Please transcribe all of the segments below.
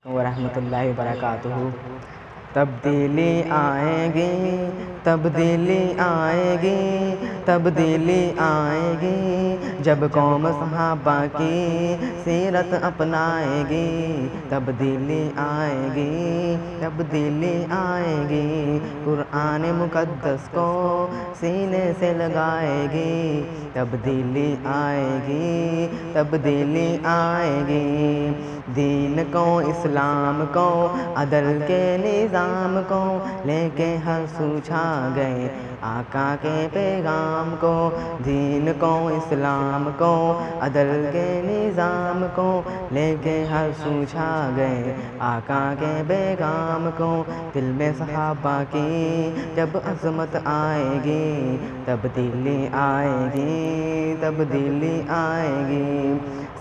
ورحمۃ اللہ وبرکاتہ۔ تبدیلی آئے گی، تبدیلی آئے گی، تبدیلی آئے گی، جب قوم صحابہ کی سیرت اپنائے گی۔ تبدیلی آئے گی، تبدیلی آئے گی، قرآن مقدس کو سینے سے لگائے گی۔ تبدیلی آئے گی، تبدیلی آئے گی، دین کو، اسلام کو، عدل کے نظام کو لے کے ہر سو چھا گئے آقا کے پیغام کو۔ دین کو، اسلام کو، عدل کے نظام کو لے کے ہر سو چھا گئے آقا کے پیغام کو۔ دل میں صحابہ کی جب عظمت آئے گی، تبدیلی آئے گی، تبدیلی آئے گی،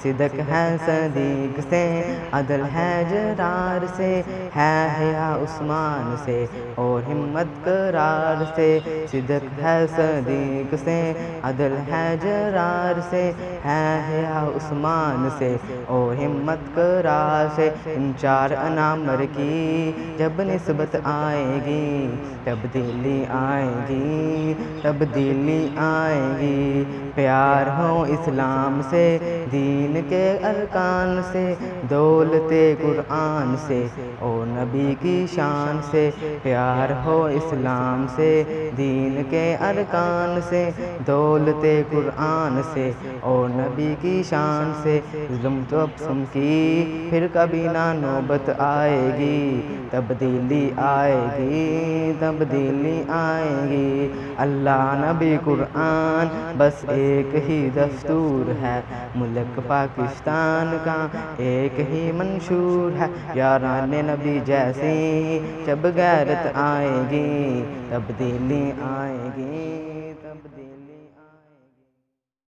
صدق ہے صدیق سے، عدل ہے جرار سے، ہے حیا عثمان سے اور ہمت قرار سے۔ صدق ہے صدیق سے، عدل ہے جرار سے، ہے حیا عثمان سے اور ہمت قرار سے۔ ان چار انامر کی جب نسبت آئے گی، تبدیلی آئے گی، تبدیلی آئے گی، پیار ہو اسلام سے، دین کے ارکان سے، دولت قرآن سے اور نبی کی شان سے۔ پیار ہو اسلام سے، دین کے ارکان سے، دولت قرآن سے اور نبی کی شان سے۔ ظلم تو اب کی پھر کبھی نہ نوبت آئے گی، تبدیلی آئے گی، تبدیلی آئے گی، اللہ نبی قرآن بس ایک ہی دستور ہے، ملک پاکستان کا ایک ہی منشور ہے۔ یاران نبی جیسی جب غیرت آئے گی، تبدیلی آئے گی، تبدیلی